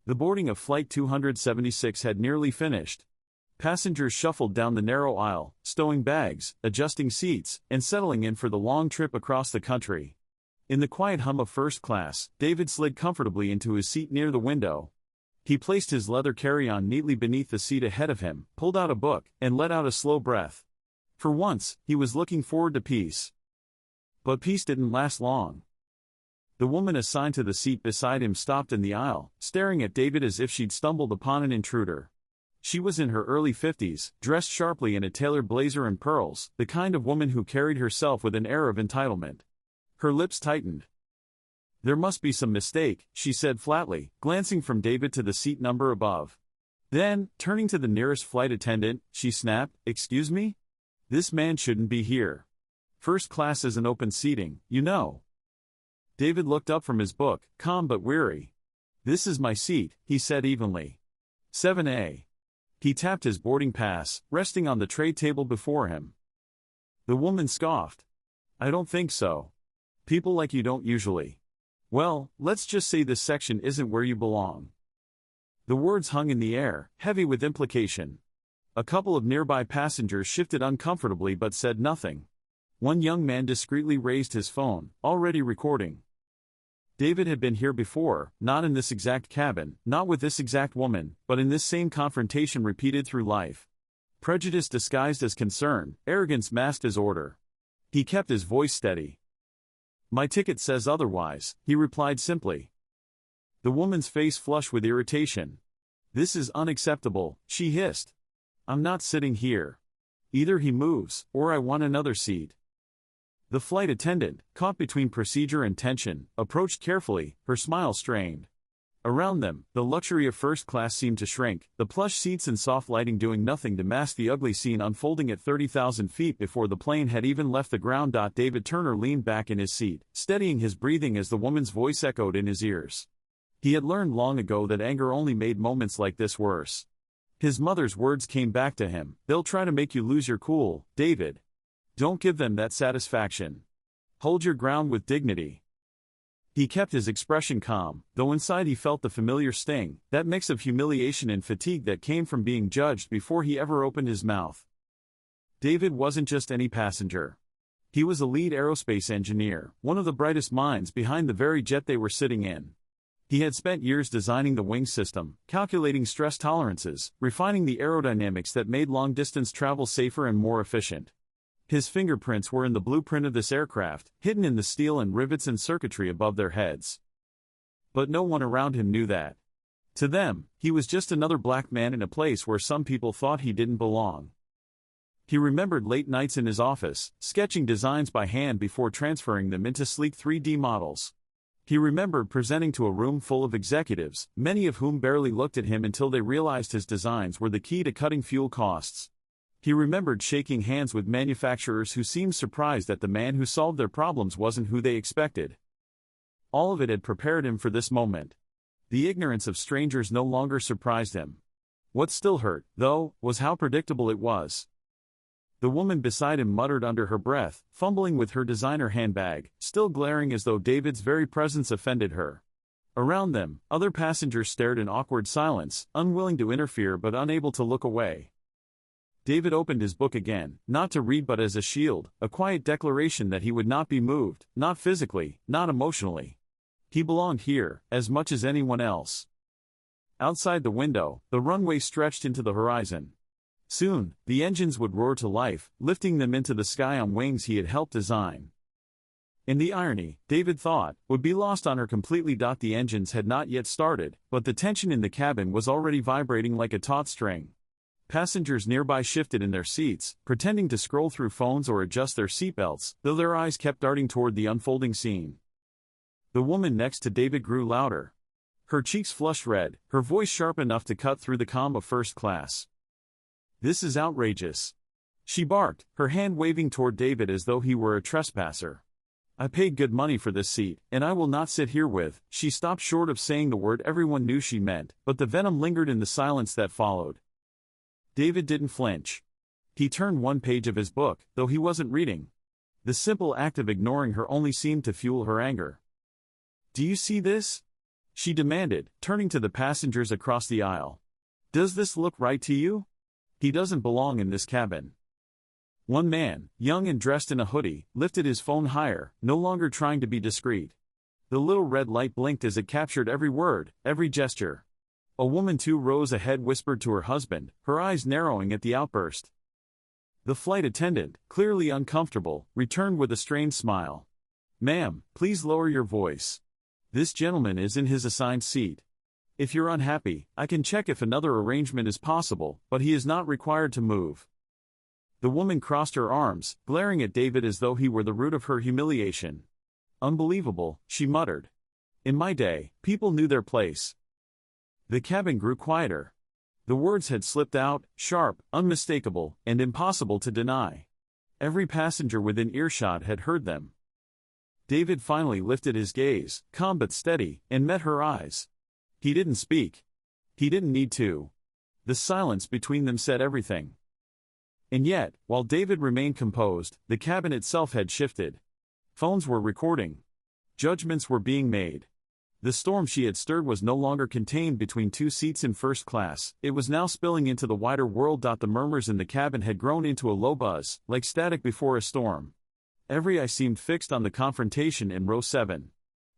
The boarding of Flight 276 had nearly finished. Passengers shuffled down the narrow aisle, stowing bags, adjusting seats, and settling in for the long trip across the country. In the quiet hum of first class, David slid comfortably into his seat near the window. He placed his leather carry-on neatly beneath the seat ahead of him, pulled out a book, and let out a slow breath. For once, he was looking forward to peace. But peace didn't last long. The woman assigned to the seat beside him stopped in the aisle, staring at David as if she'd stumbled upon an intruder. She was in her early 50s, dressed sharply in a tailored blazer and pearls, the kind of woman who carried herself with an air of entitlement. Her lips tightened. "There must be some mistake," she said flatly, glancing from David to the seat number above. Then, turning to the nearest flight attendant, she snapped, "Excuse me? This man shouldn't be here. First class isn't open seating, you know." David looked up from his book, calm but weary. "This is my seat," he said evenly. 7A. He tapped his boarding pass, resting on the tray table before him. The woman scoffed. "I don't think so. People like you don't usually. Well, let's just say this section isn't where you belong." The words hung in the air, heavy with implication. A couple of nearby passengers shifted uncomfortably but said nothing. One young man discreetly raised his phone, already recording. David had been here before, not in this exact cabin, not with this exact woman, but in this same confrontation repeated through life. Prejudice disguised as concern, arrogance masked as order. He kept his voice steady. "My ticket says otherwise," he replied simply. The woman's face flushed with irritation. "This is unacceptable," she hissed. "I'm not sitting here. Either he moves, or I want another seat." The flight attendant, caught between procedure and tension, approached carefully, her smile strained. Around them, the luxury of first class seemed to shrink, the plush seats and soft lighting doing nothing to mask the ugly scene unfolding at 30,000 feet before the plane had even left the ground. David Turner leaned back in his seat, steadying his breathing as the woman's voice echoed in his ears. He had learned long ago that anger only made moments like this worse. His mother's words came back to him, "They'll try to make you lose your cool, David. Don't give them that satisfaction. Hold your ground with dignity." He kept his expression calm, though inside he felt the familiar sting, that mix of humiliation and fatigue that came from being judged before he ever opened his mouth. David wasn't just any passenger. He was a lead aerospace engineer, one of the brightest minds behind the very jet they were sitting in. He had spent years designing the wing system, calculating stress tolerances, refining the aerodynamics that made long-distance travel safer and more efficient. His fingerprints were in the blueprint of this aircraft, hidden in the steel and rivets and circuitry above their heads. But no one around him knew that. To them, he was just another black man in a place where some people thought he didn't belong. He remembered late nights in his office, sketching designs by hand before transferring them into sleek 3D models. He remembered presenting to a room full of executives, many of whom barely looked at him until they realized his designs were the key to cutting fuel costs. He remembered shaking hands with manufacturers who seemed surprised that the man who solved their problems wasn't who they expected. All of it had prepared him for this moment. The ignorance of strangers no longer surprised him. What still hurt, though, was how predictable it was. The woman beside him muttered under her breath, fumbling with her designer handbag, still glaring as though David's very presence offended her. Around them, other passengers stared in awkward silence, unwilling to interfere but unable to look away. David opened his book again, not to read but as a shield, a quiet declaration that he would not be moved, not physically, not emotionally. He belonged here, as much as anyone else. Outside the window, the runway stretched into the horizon. Soon, the engines would roar to life, lifting them into the sky on wings he had helped design. And the irony, David thought, would be lost on her completely. The engines had not yet started, but the tension in the cabin was already vibrating like a taut string. Passengers nearby shifted in their seats, pretending to scroll through phones or adjust their seatbelts, though their eyes kept darting toward the unfolding scene. The woman next to David grew louder. Her cheeks flushed red, her voice sharp enough to cut through the calm of first class. "This is outrageous," she barked, her hand waving toward David as though he were a trespasser. "I paid good money for this seat, and I will not sit here with—" She stopped short of saying the word everyone knew she meant, but the venom lingered in the silence that followed. David didn't flinch. He turned one page of his book, though he wasn't reading. The simple act of ignoring her only seemed to fuel her anger. "Do you see this?" she demanded, turning to the passengers across the aisle. "Does this look right to you? He doesn't belong in this cabin." One man, young and dressed in a hoodie, lifted his phone higher, no longer trying to be discreet. The little red light blinked as it captured every word, every gesture. A woman two rows ahead whispered to her husband, her eyes narrowing at the outburst. The flight attendant, clearly uncomfortable, returned with a strained smile. "Ma'am, please lower your voice. This gentleman is in his assigned seat. If you're unhappy, I can check if another arrangement is possible, but he is not required to move." The woman crossed her arms, glaring at David as though he were the root of her humiliation. "Unbelievable," she muttered. "In my day, people knew their place." The cabin grew quieter. The words had slipped out, sharp, unmistakable, and impossible to deny. Every passenger within earshot had heard them. David finally lifted his gaze, calm but steady, and met her eyes. He didn't speak. He didn't need to. The silence between them said everything. And yet, while David remained composed, the cabin itself had shifted. Phones were recording. Judgments were being made. The storm she had stirred was no longer contained between two seats in first class, it was now spilling into the wider world. The murmurs in the cabin had grown into a low buzz, like static before a storm. Every eye seemed fixed on the confrontation in row 7.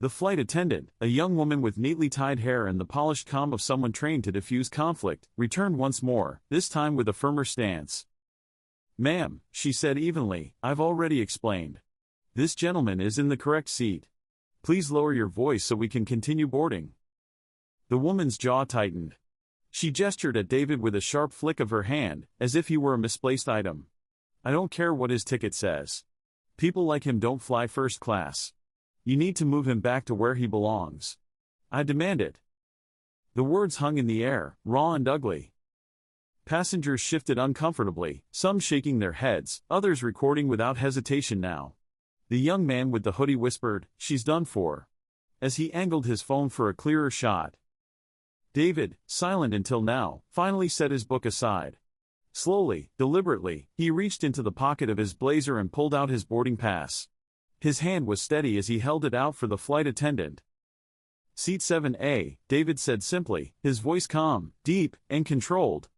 The flight attendant, a young woman with neatly tied hair and the polished calm of someone trained to diffuse conflict, returned once more, this time with a firmer stance. "Ma'am," she said evenly, "I've already explained. This gentleman is in the correct seat. Please lower your voice so we can continue boarding." The woman's jaw tightened. She gestured at David with a sharp flick of her hand, as if he were a misplaced item. "I don't care what his ticket says. People like him don't fly first class. You need to move him back to where he belongs. I demand it." The words hung in the air, raw and ugly. Passengers shifted uncomfortably, some shaking their heads, others recording without hesitation now. The young man with the hoodie whispered, "She's done for," as he angled his phone for a clearer shot. David, silent until now, finally set his book aside. Slowly, deliberately, he reached into the pocket of his blazer and pulled out his boarding pass. His hand was steady as he held it out for the flight attendant. "Seat 7A, David said simply, his voice calm, deep, and controlled.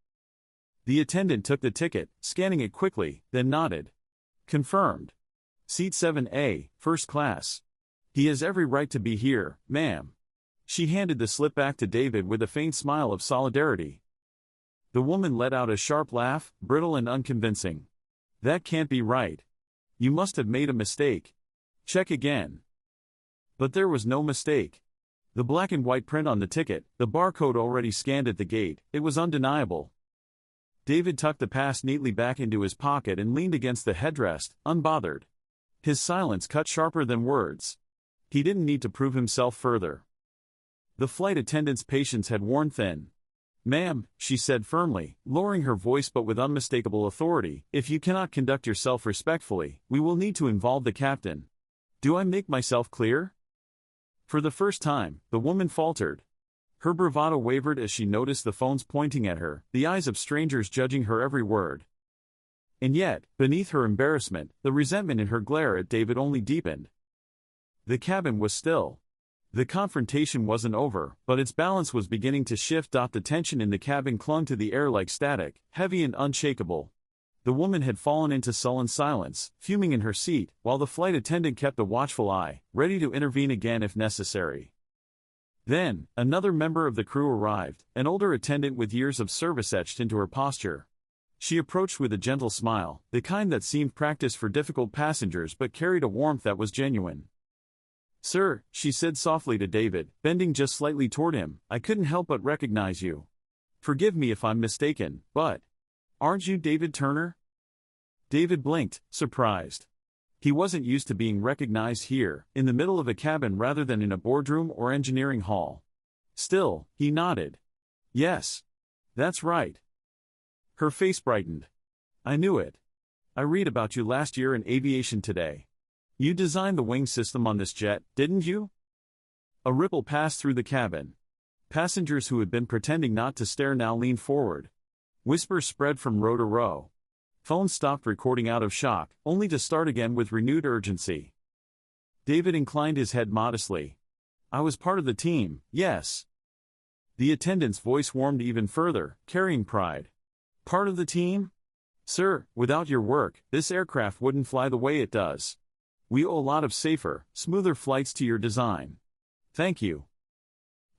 The attendant took the ticket, scanning it quickly, then nodded. "Confirmed. Seat 7A, first class. He has every right to be here, ma'am." She handed the slip back to David with a faint smile of solidarity. The woman let out a sharp laugh, brittle and unconvincing. "That can't be right. You must have made a mistake. Check again." But there was no mistake. The black and white print on the ticket, the barcode already scanned at the gate, it was undeniable. David tucked the pass neatly back into his pocket and leaned against the headrest, unbothered. His silence cut sharper than words. He didn't need to prove himself further. The flight attendant's patience had worn thin. "Ma'am," she said firmly, lowering her voice but with unmistakable authority, "if you cannot conduct yourself respectfully, we will need to involve the captain. Do I make myself clear?" For the first time, the woman faltered. Her bravado wavered as she noticed the phones pointing at her, the eyes of strangers judging her every word. And yet, beneath her embarrassment, the resentment in her glare at David only deepened. The cabin was still. The confrontation wasn't over, but its balance was beginning to shift. The tension in the cabin clung to the air like static, heavy and unshakable. The woman had fallen into sullen silence, fuming in her seat, while the flight attendant kept a watchful eye, ready to intervene again if necessary. Then, another member of the crew arrived, an older attendant with years of service etched into her posture. She approached with a gentle smile, the kind that seemed practiced for difficult passengers but carried a warmth that was genuine. "Sir," she said softly to David, bending just slightly toward him, "I couldn't help but recognize you. Forgive me if I'm mistaken, but aren't you David Turner?" David blinked, surprised. He wasn't used to being recognized here, in the middle of a cabin rather than in a boardroom or engineering hall. Still, he nodded. "Yes. That's right." Her face brightened. "I knew it. I read about you last year in Aviation Today. You designed the wing system on this jet, didn't you?" A ripple passed through the cabin. Passengers who had been pretending not to stare now leaned forward. Whispers spread from row to row. Phones stopped recording out of shock, only to start again with renewed urgency. David inclined his head modestly. I was part of the team, yes. The attendant's voice warmed even further, carrying pride. Part of the team? Sir, without your work, this aircraft wouldn't fly the way it does. We owe a lot of safer, smoother flights to your design. Thank you.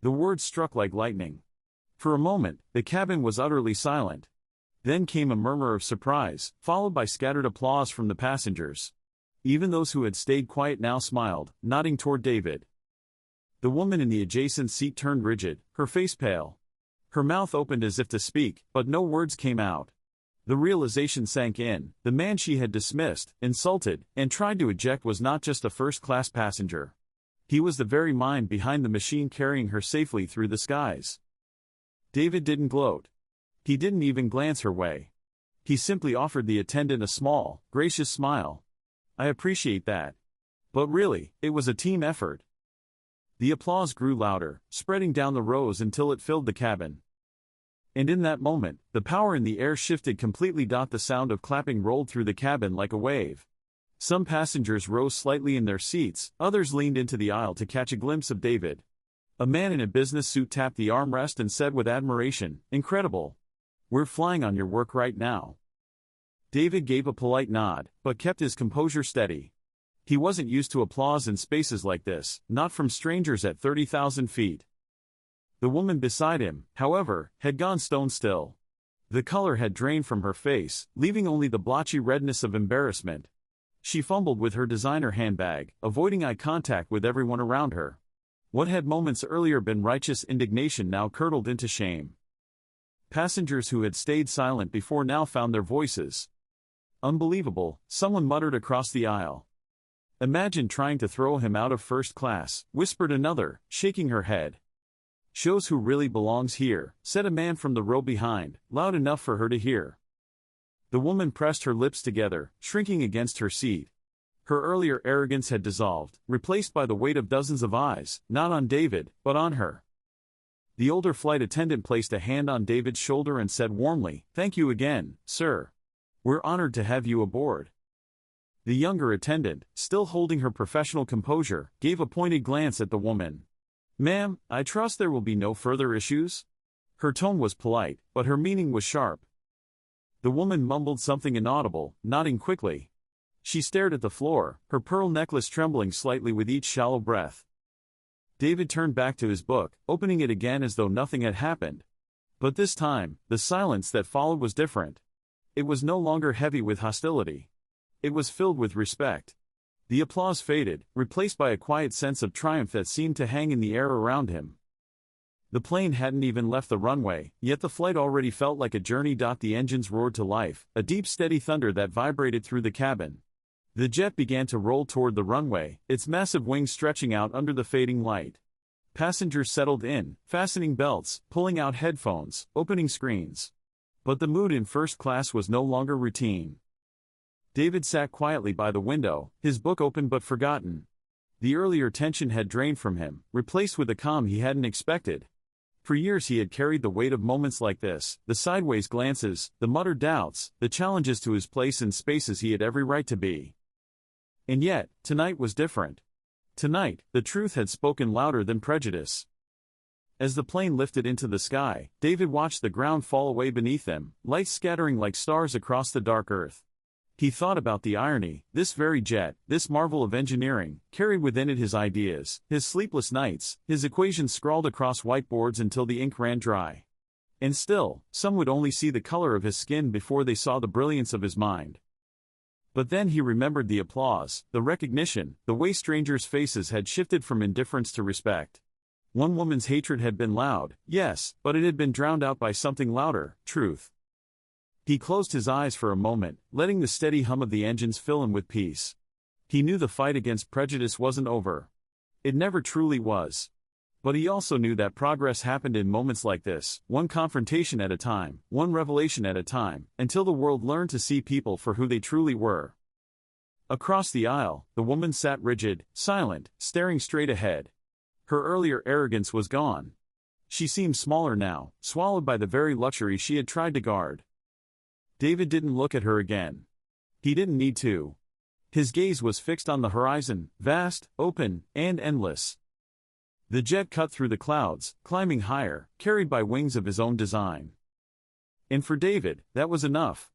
The words struck like lightning. For a moment, the cabin was utterly silent. Then came a murmur of surprise, followed by scattered applause from the passengers. Even those who had stayed quiet now smiled, nodding toward David. The woman in the adjacent seat turned rigid, her face pale. Her mouth opened as if to speak, but no words came out. The realization sank in: the man she had dismissed, insulted, and tried to eject was not just a first-class passenger. He was the very mind behind the machine carrying her safely through the skies. David didn't gloat. He didn't even glance her way. He simply offered the attendant a small, gracious smile. I appreciate that. But really, it was a team effort. The applause grew louder, spreading down the rows until it filled the cabin. And in that moment, the power in the air shifted completely. The sound of clapping rolled through the cabin like a wave. Some passengers rose slightly in their seats, others leaned into the aisle to catch a glimpse of David. A man in a business suit tapped the armrest and said with admiration, "Incredible. We're flying on your work right now." David gave a polite nod, but kept his composure steady. He wasn't used to applause in spaces like this, not from strangers at 30,000 feet. The woman beside him, however, had gone stone still. The color had drained from her face, leaving only the blotchy redness of embarrassment. She fumbled with her designer handbag, avoiding eye contact with everyone around her. What had moments earlier been righteous indignation now curdled into shame. Passengers who had stayed silent before now found their voices. Unbelievable, someone muttered across the aisle. Imagine trying to throw him out of first class, whispered another, shaking her head. Shows who really belongs here, said a man from the row behind, loud enough for her to hear. The woman pressed her lips together, shrinking against her seat. Her earlier arrogance had dissolved, replaced by the weight of dozens of eyes, not on David, but on her. The older flight attendant placed a hand on David's shoulder and said warmly, "Thank you again, sir. We're honored to have you aboard." The younger attendant, still holding her professional composure, gave a pointed glance at the woman. "Ma'am, I trust there will be no further issues?" Her tone was polite, but her meaning was sharp. The woman mumbled something inaudible, nodding quickly. She stared at the floor, her pearl necklace trembling slightly with each shallow breath. David turned back to his book, opening it again as though nothing had happened. But this time, the silence that followed was different. It was no longer heavy with hostility. It was filled with respect. The applause faded, replaced by a quiet sense of triumph that seemed to hang in the air around him. The plane hadn't even left the runway, yet the flight already felt like a journey. The engines roared to life, a deep steady thunder that vibrated through the cabin. The jet began to roll toward the runway, its massive wings stretching out under the fading light. Passengers settled in, fastening belts, pulling out headphones, opening screens. But the mood in first class was no longer routine. David sat quietly by the window, his book open but forgotten. The earlier tension had drained from him, replaced with a calm he hadn't expected. For years he had carried the weight of moments like this, the sideways glances, the muttered doubts, the challenges to his place in spaces he had every right to be. And yet, tonight was different. Tonight, the truth had spoken louder than prejudice. As the plane lifted into the sky, David watched the ground fall away beneath them, lights scattering like stars across the dark earth. He thought about the irony: this very jet, this marvel of engineering, carried within it his ideas, his sleepless nights, his equations scrawled across whiteboards until the ink ran dry. And still, some would only see the color of his skin before they saw the brilliance of his mind. But then he remembered the applause, the recognition, the way strangers' faces had shifted from indifference to respect. One woman's hatred had been loud, yes, but it had been drowned out by something louder: truth. He closed his eyes for a moment, letting the steady hum of the engines fill him with peace. He knew the fight against prejudice wasn't over. It never truly was. But he also knew that progress happened in moments like this, one confrontation at a time, one revelation at a time, until the world learned to see people for who they truly were. Across the aisle, the woman sat rigid, silent, staring straight ahead. Her earlier arrogance was gone. She seemed smaller now, swallowed by the very luxury she had tried to guard. David didn't look at her again. He didn't need to. His gaze was fixed on the horizon, vast, open, and endless. The jet cut through the clouds, climbing higher, carried by wings of his own design. And for David, that was enough.